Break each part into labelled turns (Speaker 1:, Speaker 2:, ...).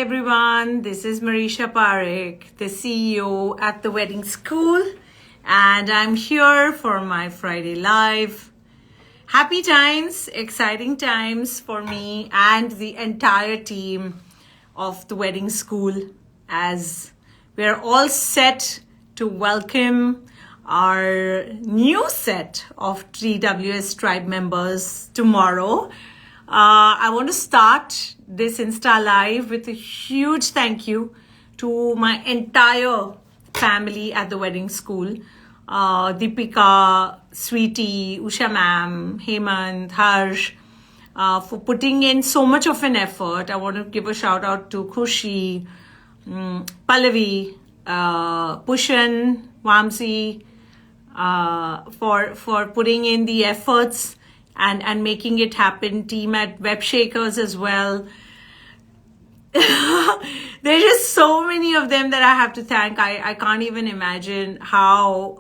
Speaker 1: everyone. This is Marisha Parekh, the CEO at the Wedding School, and I'm here for my Friday Live. Happy times, exciting times for me and the entire team of the Wedding School, as we're all set to welcome our new set of TWS tribe members tomorrow. I want to start this Insta Live with a huge thank you to my entire family at the Wedding School. Deepika, Sweetie, Usha ma'am, Hemant, Harsh, for putting in so much of an effort. I want to give a shout out to Khushi, Pallavi, Pushan, Vamsi, for putting in the efforts and making it happen. Team at Webshakers as well. There's just so many of them that I have to thank. I can't even imagine how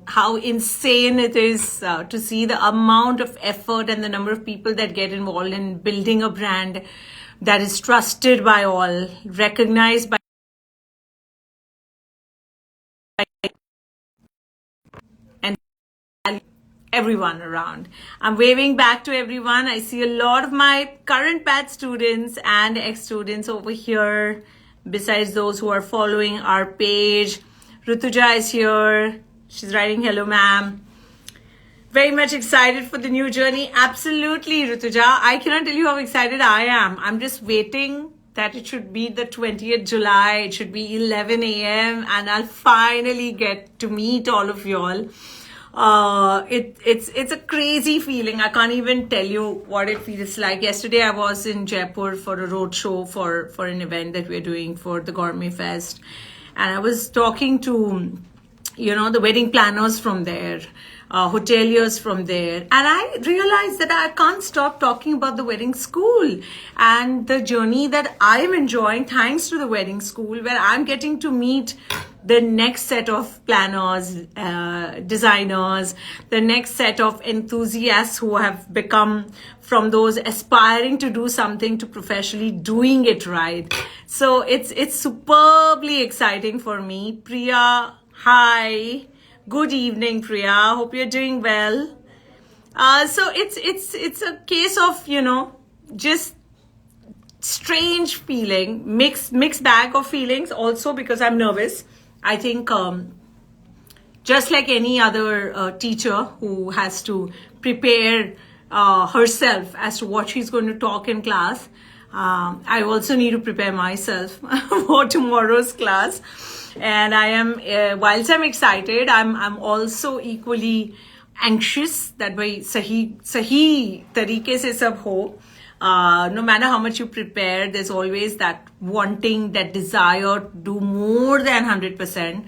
Speaker 1: how insane it is to see the amount of effort and the number of people that get involved in building a brand that is trusted by all, recognized by and everyone around. I'm waving back to everyone. I see a lot of my current batch students and ex-students over here, besides those who are following our page. Rutuja is here. She's writing, hello, ma'am. Very much excited for the new journey. Absolutely, Rutuja. I cannot tell you how excited I am. I'm just waiting that it should be the 20th July. It should be 11 a.m. and I'll finally get to meet all of y'all. It's a crazy feeling. I can't even tell you what it feels like. Yesterday I was in Jaipur for a road show for an event that we're doing for the Gourmet Fest, and I was talking to the wedding planners from there, hoteliers from there, and I realized that I can't stop talking about the Wedding School and the journey that I'm enjoying thanks to the Wedding School, where I'm getting to meet the next set of planners, designers, the next set of enthusiasts who have become from those aspiring to do something to professionally doing it right. So it's superbly exciting for me. Priya, hi. Good evening, Priya. Hope you're doing well. So it's a case of, just strange feeling, mixed bag of feelings also, because I'm nervous. I think just like any other teacher who has to prepare herself as to what she's going to talk in class, I also need to prepare myself for tomorrow's class. And I am, whilst I'm excited, I'm also equally anxious that by sahi tarike se sab ho. No matter how much you prepare, there's always that wanting, that desire to do more than 100%.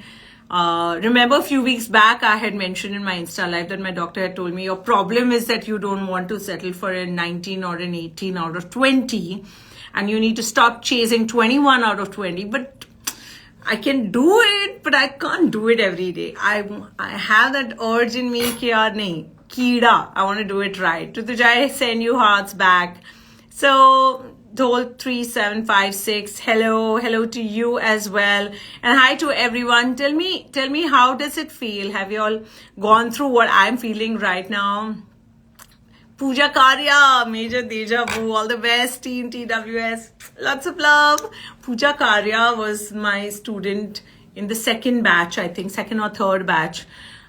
Speaker 1: Remember a few weeks back, I had mentioned in my Insta Live that my doctor had told me, your problem is that you don't want to settle for a 19 or an 18 out of 20, and you need to stop chasing 21 out of 20. But I can do it, but I can't do it every day. I have that urge in me ki yaar nahi, keeda, I want to do it right. To Tujai, send you hearts back. So Dhol 3756, hello to you as well, and hi to everyone. Tell me how does it feel? Have you all gone through what I'm feeling right now? Pooja Karya, Major Deja Vu, all the best, Team TWS. Lots of love. Pooja Karya was my student in the second batch, I think, second or third batch.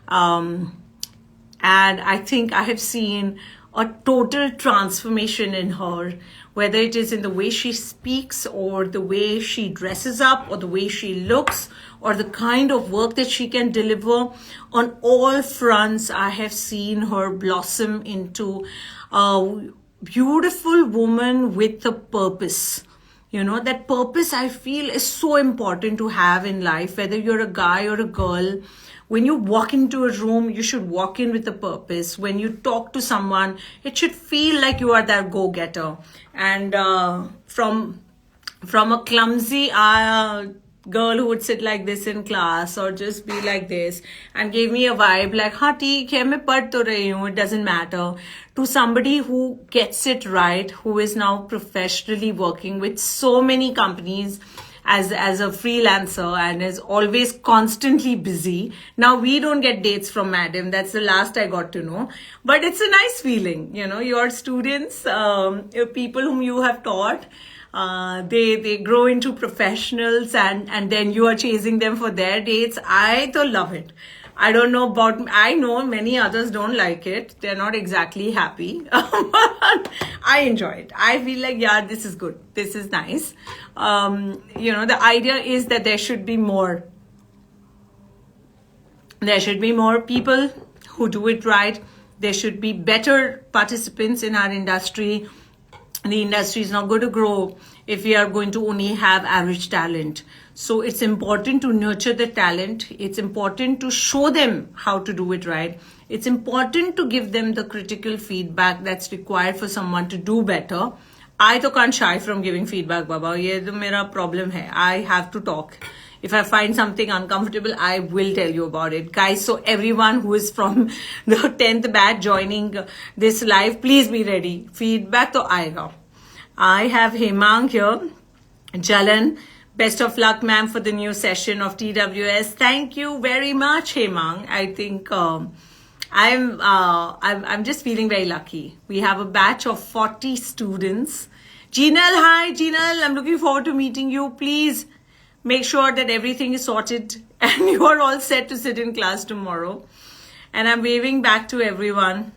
Speaker 1: And I think I have seen a total transformation in her, whether it is in the way she speaks or the way she dresses up or the way she looks or the kind of work that she can deliver. On all fronts, I have seen her blossom into a beautiful woman with a purpose. That purpose, I feel, is so important to have in life, whether you're a guy or a girl. When you walk into a room, you should walk in with a purpose. When you talk to someone, it should feel like you are that go-getter. And from a clumsy girl who would sit like this in class or just be like this and gave me a vibe like, हाँ ठीक है मैं पढ़ तो रही हूँ, it doesn't matter, to somebody who gets it right, who is now professionally working with so many companies as a freelancer and is always constantly busy. Now we don't get dates from madam, that's the last I got to know, but it's a nice feeling, you know, your students, people whom you have taught, they grow into professionals and then you are chasing them for their dates. I to love it. I don't know about, I know many others don't like it. They're not exactly happy. But I enjoy it. I feel like, yeah, this is good. This is nice. You know, the idea is that there should be more. There should be more people who do it right. There should be better participants in our industry. The industry is not going to grow if we are going to only have average talent. So it's important to nurture the talent. It's important to show them how to do it right. It's important to give them the critical feedback that's required for someone to do better. I to can't shy from giving feedback, Baba. Ye to mera problem hai. I have to talk. If I find something uncomfortable, I will tell you about it. Guys, so everyone who is from the 10th batch joining this live, please be ready. Feedback to aayega. I have Hemang here. Jalan, best of luck, ma'am, for the new session of TWS. Thank you very much, Hemang. I think I'm just feeling very lucky. We have a batch of 40 students. Jinal, hi, Jinal. I'm looking forward to meeting you. Please make sure that everything is sorted and you are all set to sit in class tomorrow. And I'm waving back to everyone.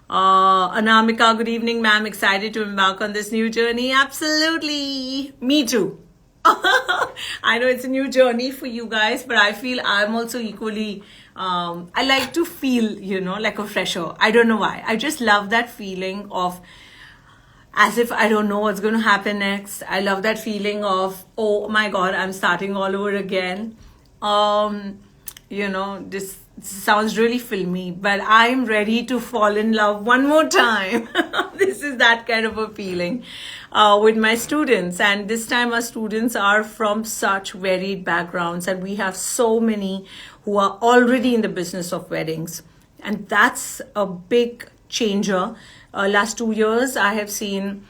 Speaker 1: Anamika, good evening, ma'am. Excited to embark on this new journey. Absolutely. Me too. I know it's a new journey for you guys, but I feel I'm also equally, I like to feel, you know, like a fresher. I don't know why. I just love that feeling of as if I don't know what's going to happen next. I love that feeling of, oh my God, I'm starting all over again. You know, this sounds really filmy, but I'm ready to fall in love one more time. This is that kind of a feeling with my students. And this time our students are from such varied backgrounds and we have so many who are already in the business of weddings. And that's a big changer. Last 2 years, I have seen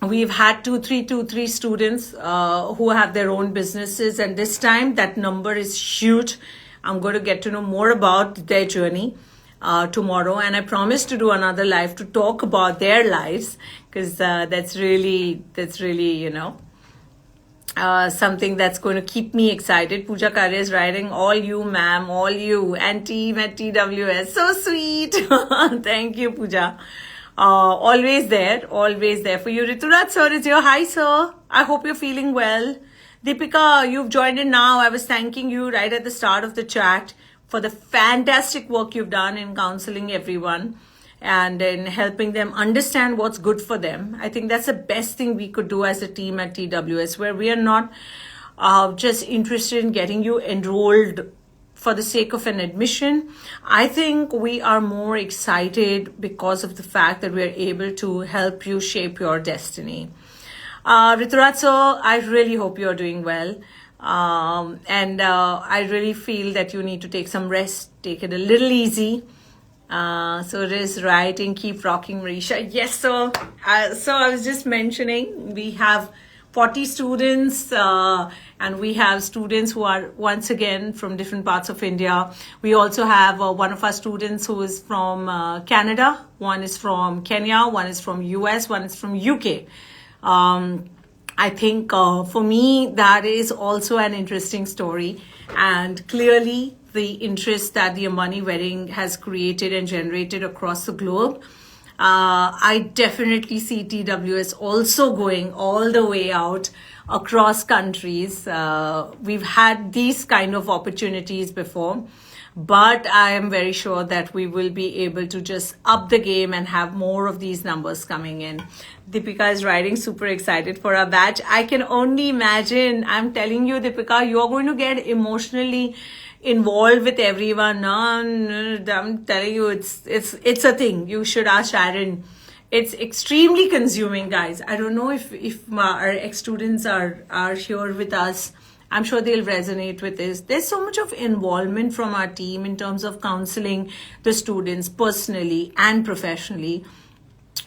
Speaker 1: we've had two, three students who have their own businesses. And this time that number is huge. I'm going to get to know more about their journey tomorrow. And I promise to do another live to talk about their lives because that's really, you know, something that's going to keep me excited. Pooja Karya is writing, all you, ma'am, all you, and team at TWS. So sweet. Thank you, Pooja. Always there for you. Rituraj sir is here. Hi, sir. I hope you're feeling well. Deepika, you've joined in now. I was thanking you right at the start of the chat for the fantastic work you've done in counseling everyone and in helping them understand what's good for them. I think that's the best thing we could do as a team at TWS, where we are not just interested in getting you enrolled for the sake of an admission. I think we are more excited because of the fact that we're able to help you shape your destiny. Rituraj sir, I really hope you're doing well. And I really feel that you need to take some rest, take it a little easy. So it is writing, keep rocking, Marisha. Yes, sir. So I was just mentioning, we have 40 students and we have students who are once again from different parts of India. We also have one of our students who is from Canada, one is from Kenya, one is from US, one is from UK. I think for me that is also an interesting story, and clearly the interest that the Ambani wedding has created and generated across the globe. I definitely see TWS also going all the way out across countries. We've had these kind of opportunities before, but I am very sure that we will be able to just up the game and have more of these numbers coming in. Deepika is writing, super excited for our batch. I can only imagine. I'm telling you, Deepika, you are going to get emotionally involved with everyone. I'm telling you, it's a thing. You should ask Sharon It's extremely consuming, guys. I don't know if our ex-students are here with us. I'm sure they'll resonate with this. There's so much of involvement from our team in terms of counseling the students personally and professionally.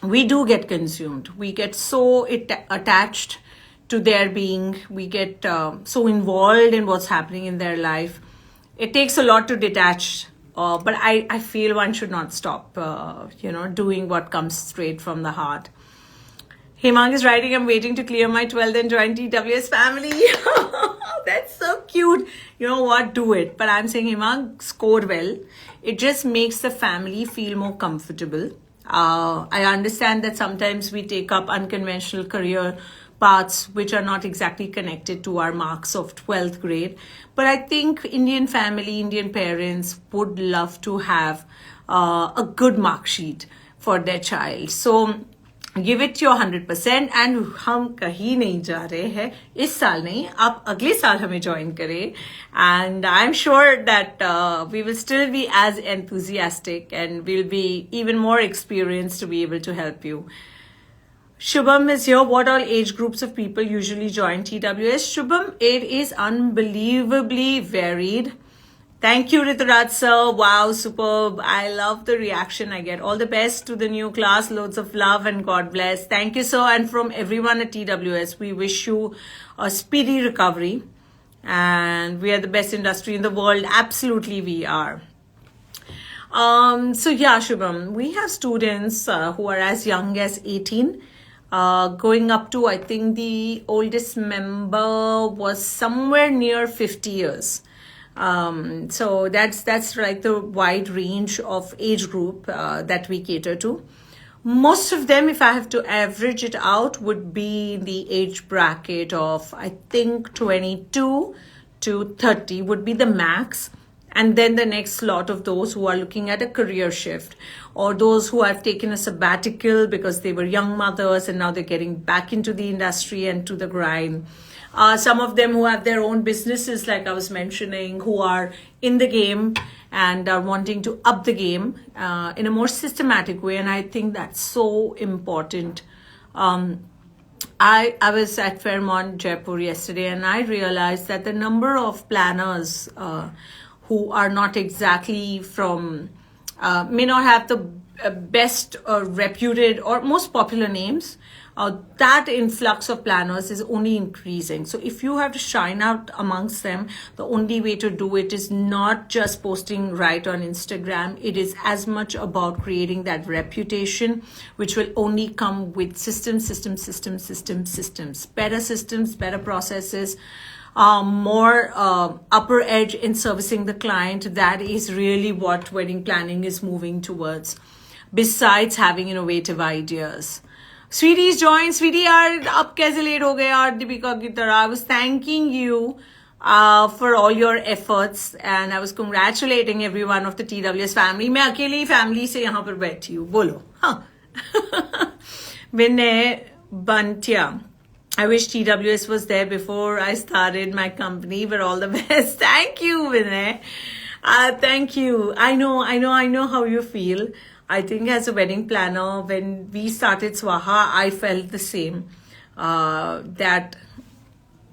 Speaker 1: We do get consumed. We get so attached to their being. We get so involved in what's happening in their life. It takes a lot to detach, but I feel one should not stop, doing what comes straight from the heart. Hemang is writing, I'm waiting to clear my 12th and join TWS family. That's so cute. You know what? Do it. But I'm saying, Hemang, score well. It just makes the family feel more comfortable. I understand that sometimes we take up unconventional career paths which are not exactly connected to our marks of 12th grade. But I think Indian family, Indian parents would love to have a good mark sheet for their child. So give it your 100% and हम कहीं नहीं जा रहे हैं इस साल नहीं आप अगले साल हमें join करें and I'm sure that we will still be as enthusiastic and we'll be even more experienced to be able to help you. Shubham is here. What all age groups of people usually join TWS? Shubham, it is unbelievably varied. Thank you, Rituraj sir. Wow, superb. I love the reaction I get. All the best to the new class. Loads of love and God bless. Thank you, sir. And from everyone at TWS, we wish you a speedy recovery. And we are the best industry in the world. Absolutely, we are. So yeah, Shubham, we have students who are as young as 18. Going up to, I think the oldest member was somewhere near 50 years. So that's like the wide range of age group that we cater to. Most of them, if I have to average it out, would be the age bracket of, I think, 22 to 30 would be the max. And then the next lot of those who are looking at a career shift or those who have taken a sabbatical because they were young mothers and now they're getting back into the industry and to the grind. Some of them who have their own businesses, like I was mentioning, who are in the game and are wanting to up the game in a more systematic way. And I think that's so important. I was at Fairmont, Jaipur yesterday, and I realized that the number of planners who are not exactly from, may not have the best reputed or most popular names, that influx of planners is only increasing. So if you have to shine out amongst them, the only way to do it is not just posting right on Instagram. It is as much about creating that reputation, which will only come with systems, better systems, better processes, more upper edge in servicing the client. That is really what wedding planning is moving towards, besides having innovative ideas. Sweetie's joined. Sweetie, yaar, ab kaise late ho gaye yaar, Deepika ki tarah. I was thanking you for all your efforts and I was congratulating everyone of the TWS family. मैं अकेली family से यहाँ पर बैठी हूँ. बोलो. हाँ. Vinay Bantia. I wish TWS was there before I started my company, but all the best. Thank you, Vinay. Thank you. I know how you feel. I think as a wedding planner, when we started Swaha, I felt the same. That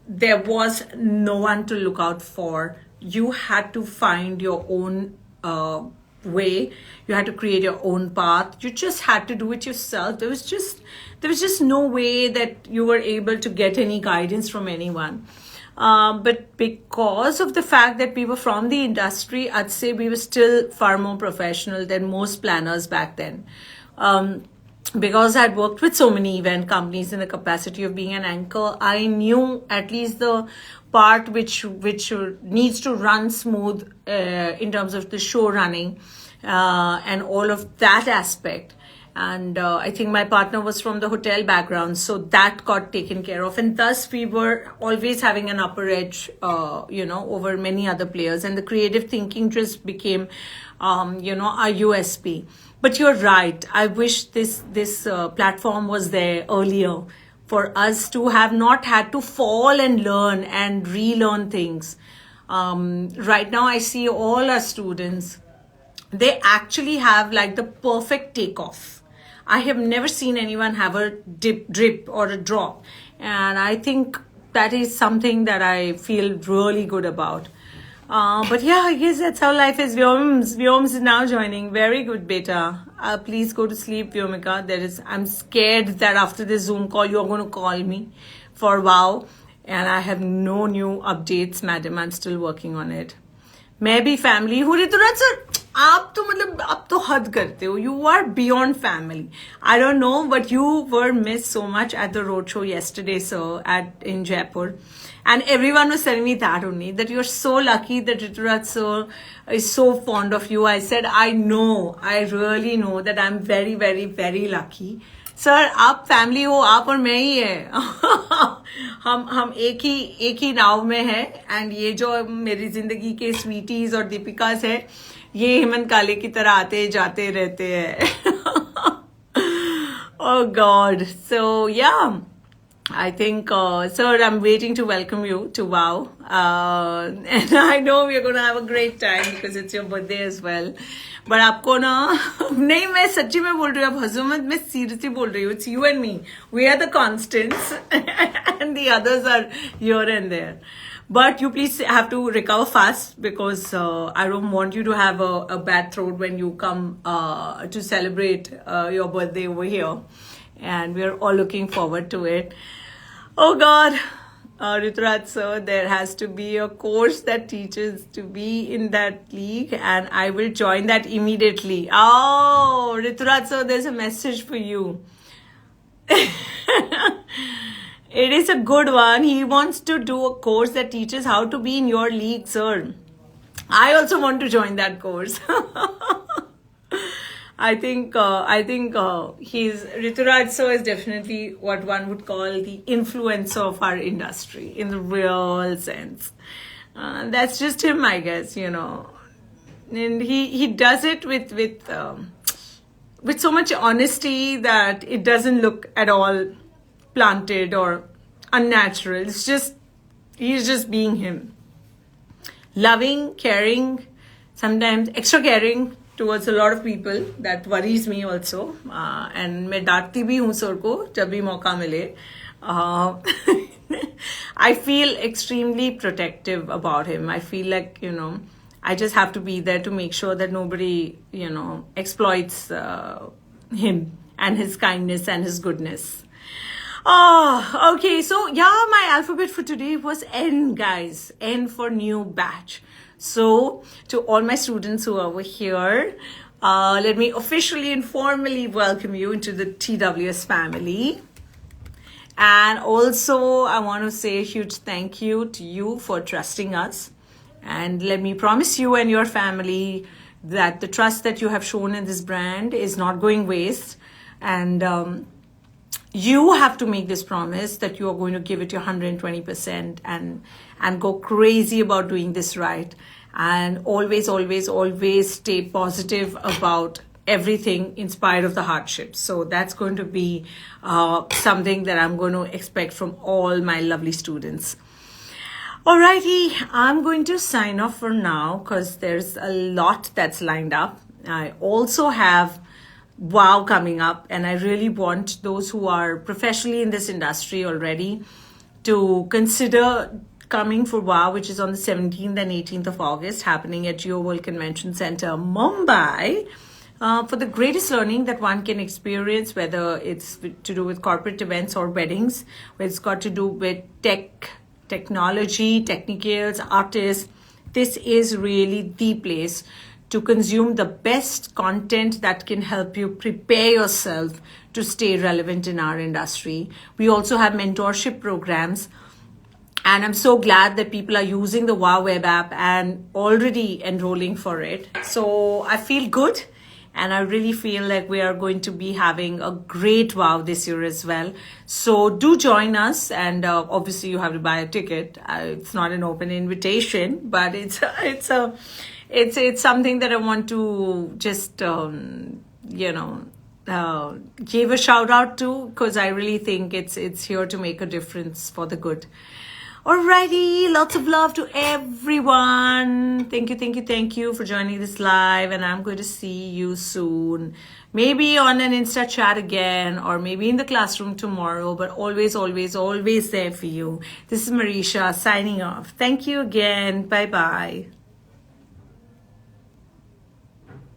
Speaker 1: there was no one to look out for. You had to find your own way. You had to create your own path. You just had to do it yourself. There was just no way that you were able to get any guidance from anyone. But because of the fact that we were from the industry, I'd say we were still far more professional than most planners back then. Because I'd worked with so many event companies in the capacity of being an anchor, I knew at least the part which needs to run smooth in terms of the show running and all of that aspect. And I think my partner was from the hotel background, so that got taken care of. And thus we were always having an upper edge, over many other players. And the creative thinking just became, our USP. But you're right. I wish this platform was there earlier for us to have not had to fall and learn and relearn things. Right now, I see all our students, they actually have like the perfect takeoff. I have never seen anyone have a drip or a drop. And I think that is something that I feel really good about. But yeah, I guess that's how life is. Vyoms is now joining. Very good, beta. Please go to sleep, Vyomika. I'm scared that after this Zoom call, you're going to call me for wow. And I have no new updates, madam. I'm still working on it. मैं भी family हूँ Rituraj sir. आप तो मतलब आप तो हद करते हो. You are beyond family. I don't know, but you were missed so much at the roadshow yesterday, sir, in Jaipur. And everyone was telling me that only, that you're so lucky that Rituraj sir is so fond of you. I said, I know, I really know that I'm very, very, very lucky. Sir आप family हो, आप और मैं ही है. हम एक ही नाव में है. एंड ये जो मेरी जिंदगी के स्वीटीज और दीपिकास है, ये हेमंत काले की तरह आते जाते रहते हैं. Oh God. So yeah, I think, sir, I'm waiting to welcome you to WOW. And I know we're going to have a great time because it's your birthday as well. But आपको ना, नहीं मैं सच्ची में बोल रही हूँ, आप हंसो मत, मैं seriously बोल रही हूँ. It's you and me. We are the constants and the others are here and there. But you please have to recover fast because I don't want you to have a bad throat when you come to celebrate your birthday over here. And we are all looking forward to it. Oh God, Rituraj sir, there has to be a course that teaches to be in that league and I will join that immediately. Oh, Rituraj sir, there's a message for you. It is a good one. He wants to do a course that teaches how to be in your league, sir. I also want to join that course. I think Rituraj sir is definitely what one would call the influencer of our industry in the real sense. That's just him, I guess, you know. And he does it with so much honesty that it doesn't look at all planted or unnatural. It's just, he's just being him. Loving, caring, sometimes extra caring towards a lot of people. That worries me also. And मैं डांटती भी हूँ sir को जब भी मौका मिले. I feel extremely protective about him. I feel like, you know, I just have to be there to make sure that nobody, you know, exploits him and his kindness and his goodness. Oh, okay. So, yeah, my alphabet for today was N, guys. N for new batch. So, to all my students who are over here, let me officially and formally welcome you into the TWS family. And also, I want to say a huge thank you to you for trusting us. And let me promise you and your family that the trust that you have shown in this brand is not going waste. And you have to make this promise that you are going to give it your 120% and go crazy about doing this right. And always, always, always stay positive about everything in spite of the hardships. So that's going to be something that I'm going to expect from all my lovely students. Alrighty, I'm going to sign off for now because there's a lot that's lined up. I also have WOW coming up, and I really want those who are professionally in this industry already to consider coming for WOW, which is on the 17th and 18th of August, happening at Geo World Convention Center, Mumbai, for the greatest learning that one can experience, whether it's to do with corporate events or weddings, whether it's got to do with technology, technicals, artists. This is really the place to consume the best content that can help you prepare yourself to stay relevant in our industry. We also have mentorship programs, and I'm so glad that people are using the WOW web app and already enrolling for it. So I feel good, and I really feel like we are going to be having a great WOW this year as well. So do join us, and obviously you have to buy a ticket. It's not an open invitation, but it's something that I want to just give a shout out to, because I really think it's here to make a difference for the good. Alrighty, lots of love to everyone. Thank you for joining this live, and I'm going to see you soon. Maybe on an Insta chat again, or maybe in the classroom tomorrow, but always, always, always there for you. This is Marisha signing off. Thank you again. Bye-bye.